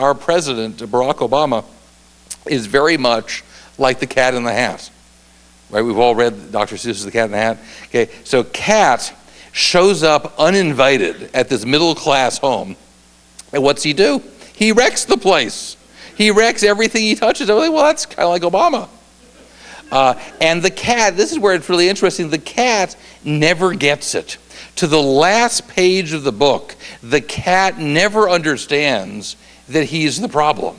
Our president, Barack Obama, is very much like the Cat in the Hat. Right? We've all read Dr. Seuss's The Cat in the Hat. Okay, so Cat shows up uninvited at this middle-class home, and what's he do? He wrecks the place. He wrecks everything he touches. I'm like, well, that's kind of like Obama. And the cat, this is where it's really interesting, the cat never gets it. To the last page of the book, the cat never understands that he's the problem.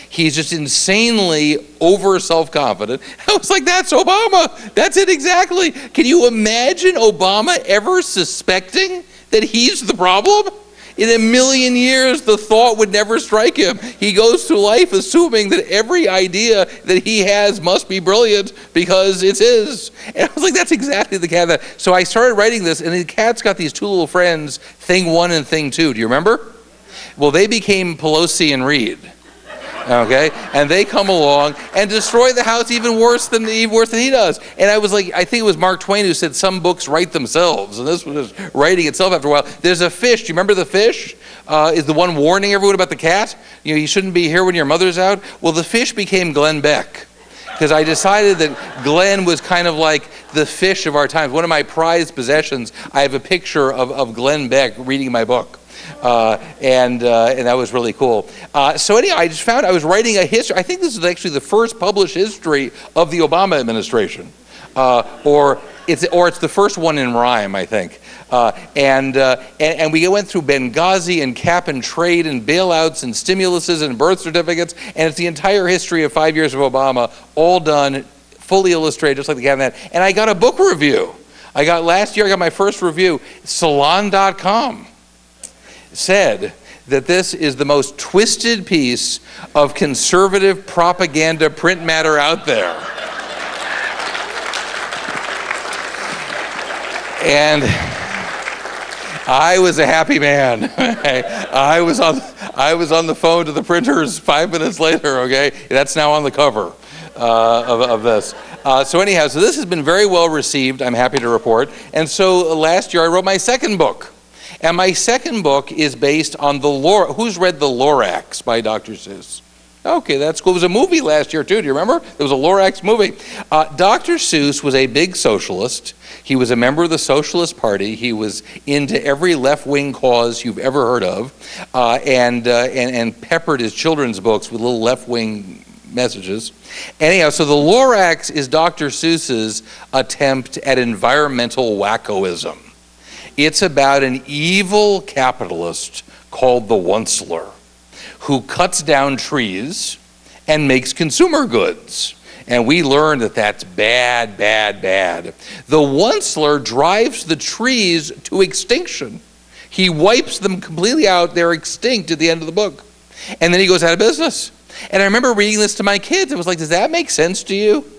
He's just insanely over self-confident. I was like, that's Obama. That's it exactly. Can you imagine Obama ever suspecting that he's the problem? In a million years, the thought would never strike him. He goes through life assuming that every idea that he has must be brilliant because it's his. And I was like, that's exactly the cat. So I started writing this, and the cat's got these two little friends, Thing 1 and Thing 2. Do you remember? Well, they became Pelosi and Reed. Okay, and they come along and destroy the house even worse than he does. And I was like, I think it was Mark Twain who said some books write themselves, and this was just writing itself after a while. There's a fish. Do you remember the fish? Is the one warning everyone about the cat? You know, you shouldn't be here when your mother's out. Well, the fish became Glenn Beck, because I decided that Glenn was kind of like the fish of our times. One of my prized possessions, I have a picture of Glenn Beck reading my book. And that was really cool. So anyhow, I just found I was writing a history. I think this is actually the first published history of the Obama administration, or it's the first one in rhyme, I think. And we went through Benghazi and cap and trade and bailouts and stimuluses and birth certificates, and it's the entire history of 5 years of Obama, all done, fully illustrated, just like the cat in that. And I got a book review. Last year I got my first review. Salon.com said that this is the most twisted piece of conservative propaganda print matter out there. And I was a happy man. I was on the phone to the printers 5 minutes later, okay? That's now on the cover of this. So anyhow, so this has been very well received, I'm happy to report. And so last year I wrote my second book. And my second book is based on the Lorax. Who's read The Lorax by Dr. Seuss? Okay, that's cool. It was a movie last year, too. Do you remember? There was a Lorax movie. Dr. Seuss was a big socialist. He was a member of the Socialist Party. He was into every left-wing cause you've ever heard of, and peppered his children's books with little left-wing messages. Anyhow, so the Lorax is Dr. Seuss's attempt at environmental wackoism. It's about an evil capitalist called the Onceler, who cuts down trees and makes consumer goods. And we learned that that's bad, bad, bad. The Onceler drives the trees to extinction. He wipes them completely out. They're extinct at the end of the book. And then he goes out of business. And I remember reading this to my kids. It was like, does that make sense to you?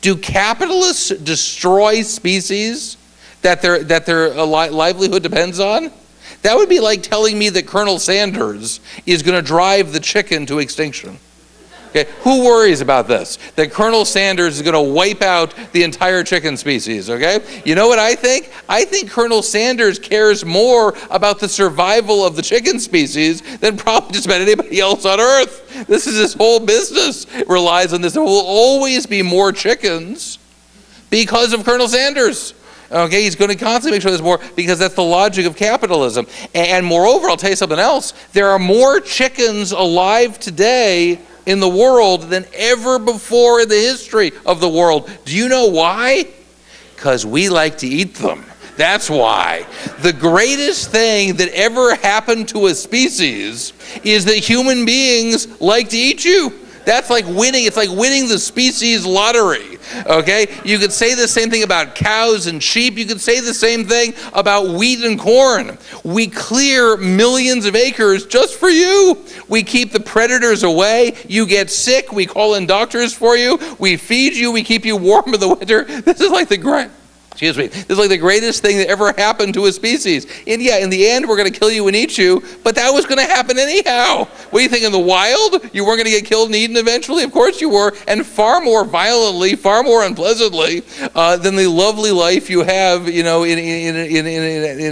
Do capitalists destroy species that their livelihood depends on? That would be like telling me that Colonel Sanders is going to drive the chicken to extinction. Okay, who worries about this? That Colonel Sanders is going to wipe out the entire chicken species, okay? You know what I think? I think Colonel Sanders cares more about the survival of the chicken species than probably just about anybody else on Earth. This is his whole business relies on this. There will always be more chickens because of Colonel Sanders. Okay, he's going to constantly make sure there's more because that's the logic of capitalism. And moreover, I'll tell you something else. There are more chickens alive today in the world than ever before in the history of the world. Do you know why? Because we like to eat them. That's why. The greatest thing that ever happened to a species is that human beings like to eat you. That's like winning. It's like winning the species lottery, okay? You could say the same thing about cows and sheep. You could say the same thing about wheat and corn. We clear millions of acres just for you. We keep the predators away. You get sick. We call in doctors for you. We feed you. We keep you warm in the winter. This is like the great. Excuse me. This is like the greatest thing that ever happened to a species. And yeah, in the end, we're going to kill you and eat you, but that was going to happen anyhow. What do you think, in the wild? You weren't going to get killed and eaten eventually? Of course you were, and far more violently, far more unpleasantly than the lovely life you have, in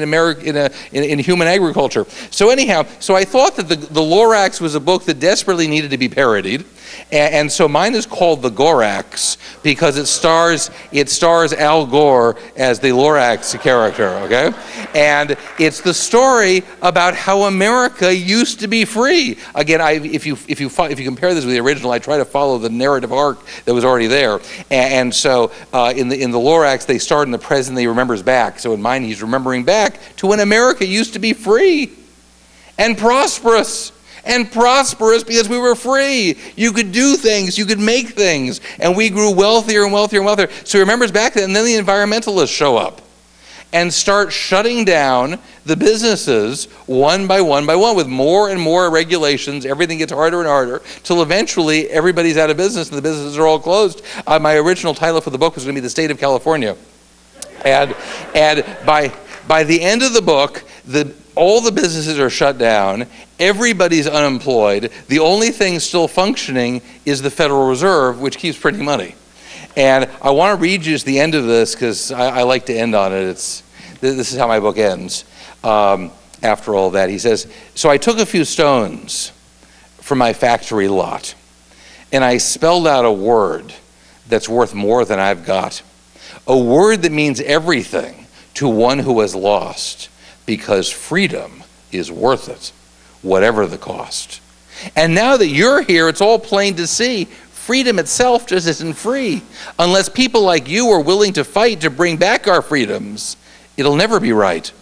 America, in human agriculture. So anyhow, so I thought that the Lorax was a book that desperately needed to be parodied. And so mine is called The Gorax because it stars Al Gore as the Lorax character, okay? And it's the story about how America used to be free. Again, if you compare this with the original, I try to follow the narrative arc that was already there. And so in the Lorax, they start in the present, he remembers back. So in mine, he's remembering back to when America used to be free and prosperous. And prosperous because we were free. You could do things, you could make things, and we grew wealthier and wealthier and wealthier. So he remembers back then, and then the environmentalists show up and start shutting down the businesses one by one by one with more and more regulations. Everything gets harder and harder till eventually everybody's out of business and the businesses are all closed. My original title for the book was going to be The State of California. And by the end of the book, all the businesses are shut down, everybody's unemployed, the only thing still functioning is the Federal Reserve, which keeps printing money. And I want to read you just the end of this because I like to end on it. This is how my book ends. After all that, he says, "So I took a few stones from my factory lot, and I spelled out a word that's worth more than I've got. A word that means everything to one who has lost, because freedom is worth it, whatever the cost. And now that you're here, it's all plain to see. Freedom itself just isn't free. Unless people like you are willing to fight to bring back our freedoms, it'll never be right.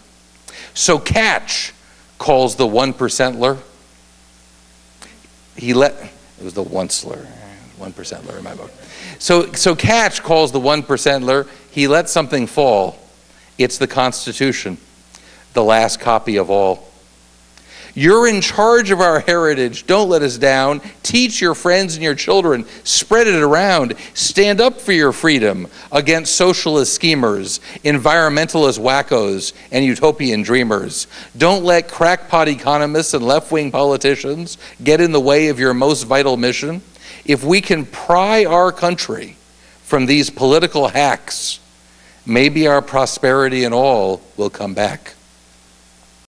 So catch," calls the 1%ler. It was the once-ler, 1%ler in my book. So catch, calls the 1%ler. He let something fall. It's the Constitution, the last copy of all. "You're in charge of our heritage. Don't let us down. Teach your friends and your children. Spread it around. Stand up for your freedom against socialist schemers, environmentalist wackos, and utopian dreamers. Don't let crackpot economists and left-wing politicians get in the way of your most vital mission. If we can pry our country from these political hacks, maybe our prosperity and all will come back."